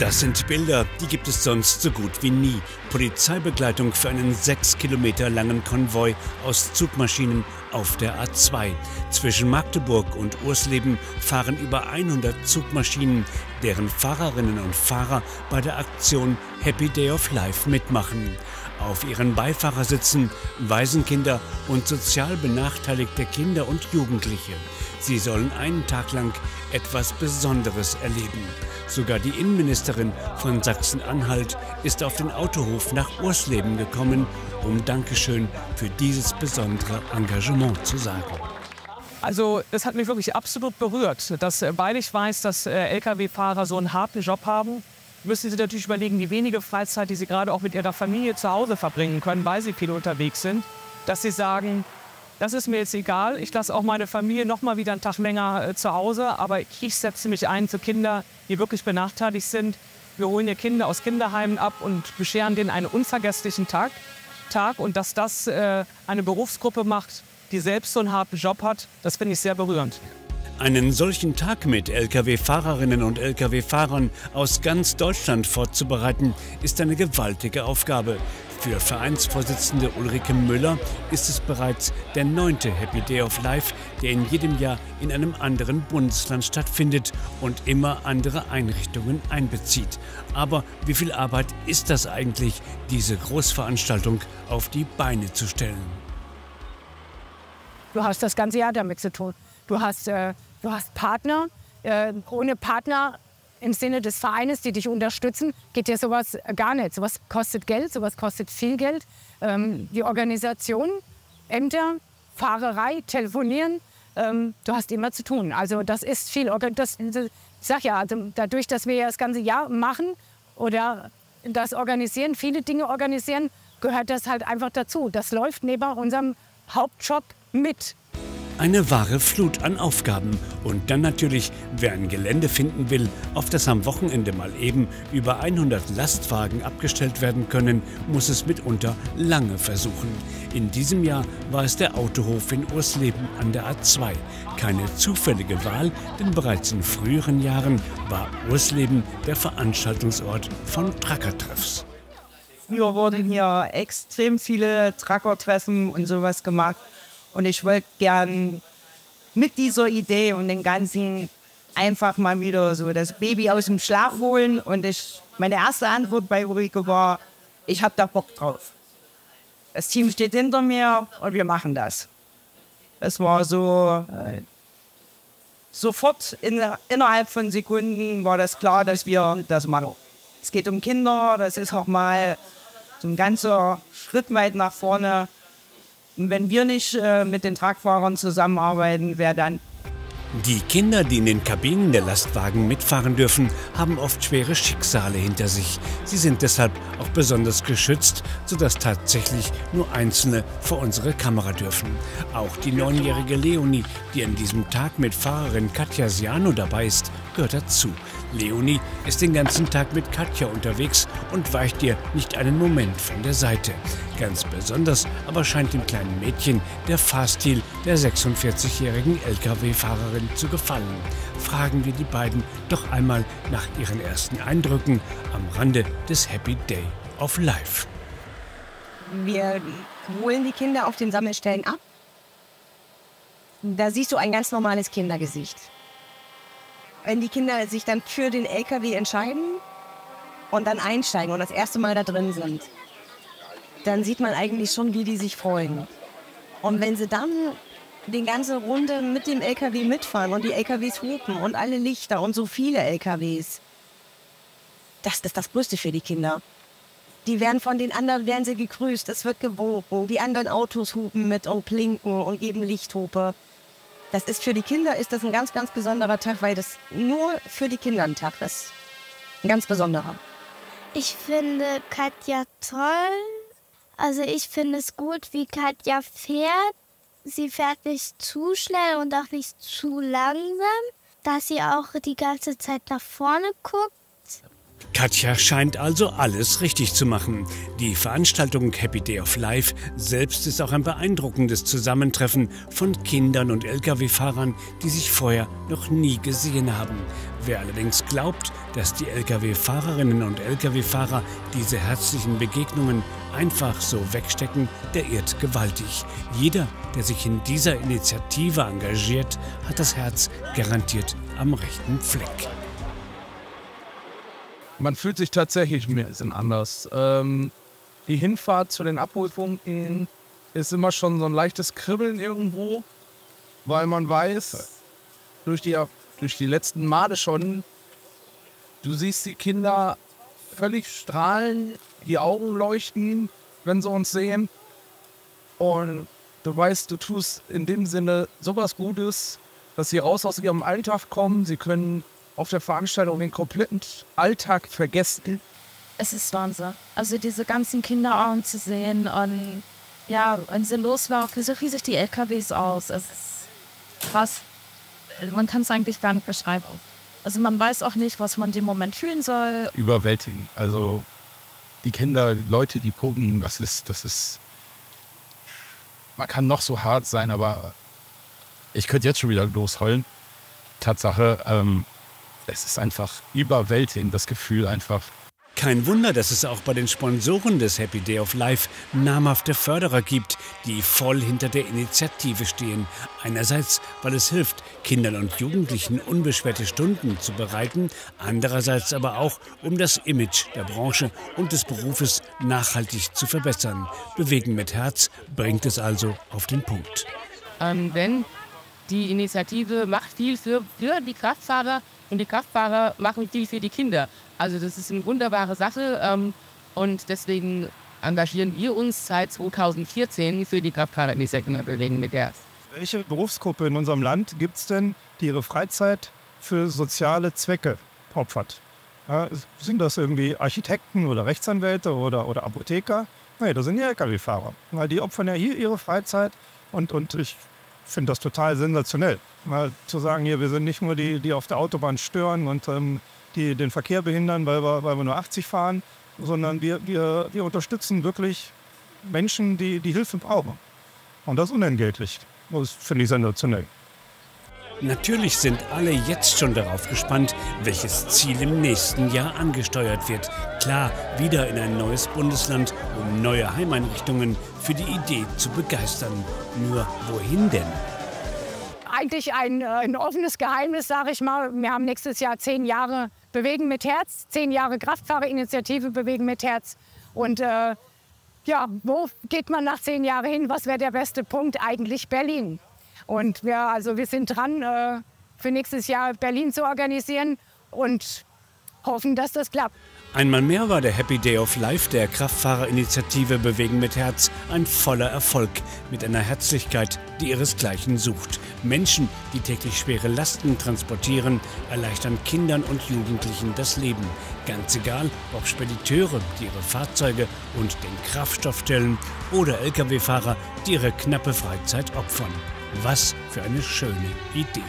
Das sind Bilder, die gibt es sonst so gut wie nie. Polizeibegleitung für einen 6 Kilometer langen Konvoi aus Zugmaschinen auf der A2. Zwischen Magdeburg und Ursleben fahren über 100 Zugmaschinen, deren Fahrerinnen und Fahrer bei der Aktion Happy Day of Life mitmachen. Auf ihren Beifahrersitze Waisenkinder und sozial benachteiligte Kinder und Jugendliche. Sie sollen einen Tag lang etwas Besonderes erleben. Sogar die Innenministerin von Sachsen-Anhalt ist auf den Autohof nach Ursleben gekommen, um Dankeschön für dieses besondere Engagement zu sagen. Also das hat mich wirklich absolut berührt, weil ich weiß, dass Lkw-Fahrer so einen harten Job haben. Müssen Sie natürlich überlegen, die wenige Freizeit, die Sie gerade auch mit Ihrer Familie zu Hause verbringen können, weil Sie viel unterwegs sind, dass Sie sagen, das ist mir jetzt egal, ich lasse auch meine Familie noch mal wieder einen Tag länger zu Hause, aber ich setze mich ein für Kinder, die wirklich benachteiligt sind. Wir holen hier Kinder aus Kinderheimen ab und bescheren denen einen unvergesslichen Tag. Und dass das eine Berufsgruppe macht, die selbst so einen harten Job hat, das finde ich sehr berührend. Einen solchen Tag mit Lkw-Fahrerinnen und Lkw-Fahrern aus ganz Deutschland vorzubereiten, ist eine gewaltige Aufgabe. Für Vereinsvorsitzende Ulrike Müller ist es bereits der 9. Happy Day of Life, der in jedem Jahr in einem anderen Bundesland stattfindet und immer andere Einrichtungen einbezieht. Aber wie viel Arbeit ist das eigentlich, diese Großveranstaltung auf die Beine zu stellen? Du hast das ganze Jahr damit zu tun. Du hast Partner. Ohne Partner im Sinne des Vereines, die dich unterstützen, geht dir sowas gar nicht. Sowas kostet Geld, sowas kostet viel Geld. Die Organisation, Ämter, Fahrerei, Telefonieren, du hast immer zu tun. Also das ist viel. Ich sag ja, also dadurch, dass wir ja das ganze Jahr machen oder das organisieren, viele Dinge organisieren, gehört das halt einfach dazu. Das läuft neben unserem Hauptjob mit. Eine wahre Flut an Aufgaben. Und dann natürlich, wer ein Gelände finden will, auf das am Wochenende mal eben über 100 Lastwagen abgestellt werden können, muss es mitunter lange versuchen. In diesem Jahr war es der Autohof in Ursleben an der A2. Keine zufällige Wahl, denn bereits in früheren Jahren war Ursleben der Veranstaltungsort von Truckertreffs. Früher wurden hier extrem viele Truckertreffen und sowas gemacht. Und ich wollte gern mit dieser Idee und den ganzen einfach mal wieder so das Baby aus dem Schlaf holen. Und meine erste Antwort bei Ulrike war, ich habe da Bock drauf. Das Team steht hinter mir und wir machen das. Es war so, sofort innerhalb von Sekunden war das klar, dass wir das machen. Es geht um Kinder, das ist auch mal so ein ganzer Schritt weit nach vorne. Und wenn wir nicht mit den Truckfahrern zusammenarbeiten, wer dann? Die Kinder, die in den Kabinen der Lastwagen mitfahren dürfen, haben oft schwere Schicksale hinter sich. Sie sind deshalb auch besonders geschützt, sodass tatsächlich nur Einzelne vor unsere Kamera dürfen. Auch die 9-jährige Leonie, die an diesem Tag mit Fahrerin Katja Siano dabei ist, gehört dazu. Leonie ist den ganzen Tag mit Katja unterwegs und weicht ihr nicht einen Moment von der Seite. Ganz besonders aber scheint dem kleinen Mädchen der Fahrstil der 46-jährigen Lkw-Fahrerin zu gefallen. Fragen wir die beiden doch einmal nach ihren ersten Eindrücken am Rande des Happy Day of Life. Wir holen die Kinder auf den Sammelstellen ab. Da siehst du ein ganz normales Kindergesicht. Wenn die Kinder sich dann für den LKW entscheiden und dann einsteigen und das erste Mal da drin sind, dann sieht man eigentlich schon, wie die sich freuen. Und wenn sie dann die ganze Runde mit dem LKW mitfahren und die LKWs hupen und alle Lichter und so viele LKWs, das ist das Größte für die Kinder. Die werden von den anderen werden sie gegrüßt, es wird gewunken, die anderen Autos hupen mit und blinken und geben Lichthupe. Das ist für die Kinder ist das ein ganz, ganz besonderer Tag, weil das nur für die Kinder ein Tag ist. Ein ganz besonderer. Ich finde Katja toll. Also ich finde es gut, wie Katja fährt. Sie fährt nicht zu schnell und auch nicht zu langsam. Dass sie auch die ganze Zeit nach vorne guckt. Katja scheint also alles richtig zu machen. Die Veranstaltung Happy Day of Life selbst ist auch ein beeindruckendes Zusammentreffen von Kindern und Lkw-Fahrern, die sich vorher noch nie gesehen haben. Wer allerdings glaubt, dass die Lkw-Fahrerinnen und Lkw-Fahrer diese herzlichen Begegnungen einfach so wegstecken, der irrt gewaltig. Jeder, der sich in dieser Initiative engagiert, hat das Herz garantiert am rechten Fleck. Man fühlt sich tatsächlich ein bisschen anders. Die Hinfahrt zu den Abholpunkten ist immer schon so ein leichtes Kribbeln irgendwo, weil man weiß, durch die letzten Male schon, du siehst die Kinder völlig strahlen, die Augen leuchten, wenn sie uns sehen. Und du weißt, du tust in dem Sinne sowas Gutes, dass sie raus aus ihrem Alltag kommen. Sie können auf der Veranstaltung den kompletten Alltag vergessen. Es ist Wahnsinn. Also diese ganzen Kinderaugen zu sehen und ja, wenn sie loslaufen, so riesig die LKWs aus. Es ist krass. Man kann es eigentlich gar nicht beschreiben. Also man weiß auch nicht, was man im Moment fühlen soll. Überwältigend. Also die Kinder, die Leute, die gucken, das ist, man kann noch so hart sein, aber ich könnte jetzt schon wieder losheulen. Tatsache, es ist einfach überwältigend, das Gefühl einfach. Kein Wunder, dass es auch bei den Sponsoren des Happy Day of Life namhafte Förderer gibt, die voll hinter der Initiative stehen. Einerseits, weil es hilft, Kindern und Jugendlichen unbeschwerte Stunden zu bereiten, andererseits aber auch, um das Image der Branche und des Berufes nachhaltig zu verbessern. Bewegen mit Herz bringt es also auf den Punkt. Denn die Initiative macht viel für die Kraftfahrer und die Kraftfahrer machen viel für die Kinder. Also das ist eine wunderbare Sache und deswegen engagieren wir uns seit 2014 für die Kraftfahrerinitiative Bewegen mit Herz. Welche Berufsgruppe in unserem Land gibt es denn, die ihre Freizeit für soziale Zwecke opfert? Ja, sind das irgendwie Architekten oder Rechtsanwälte oder Apotheker? Nee, das sind die Lkw-Fahrer. Weil die opfern ja hier ihre Freizeit und ich finde das total sensationell. Mal zu sagen, hier, wir sind nicht nur die, die auf der Autobahn stören und die den Verkehr behindern, weil wir nur 80 fahren, sondern wir unterstützen wirklich Menschen, die Hilfe brauchen. Und das unentgeltlich. Das finde ich sensationell. Natürlich sind alle jetzt schon darauf gespannt, welches Ziel im nächsten Jahr angesteuert wird. Klar, wieder in ein neues Bundesland, um neue Heimeinrichtungen für die Idee zu begeistern. Nur wohin denn? Eigentlich ein offenes Geheimnis, sage ich mal. Wir haben nächstes Jahr 10 Jahre Bewegen mit Herz, 10 Jahre Kraftfahrerinitiative Bewegen mit Herz. Und wo geht man nach 10 Jahren hin? Was wäre der beste Punkt? Eigentlich Berlin. Und wir sind dran, für nächstes Jahr Berlin zu organisieren und hoffen, dass das klappt. Einmal mehr war der Happy Day of Life der Kraftfahrerinitiative Bewegen mit Herz ein voller Erfolg mit einer Herzlichkeit, die ihresgleichen sucht. Menschen, die täglich schwere Lasten transportieren, erleichtern Kindern und Jugendlichen das Leben. Ganz egal, ob Spediteure, die ihre Fahrzeuge und den Kraftstoff stellen, oder Lkw-Fahrer, die ihre knappe Freizeit opfern. Was für eine schöne Idee.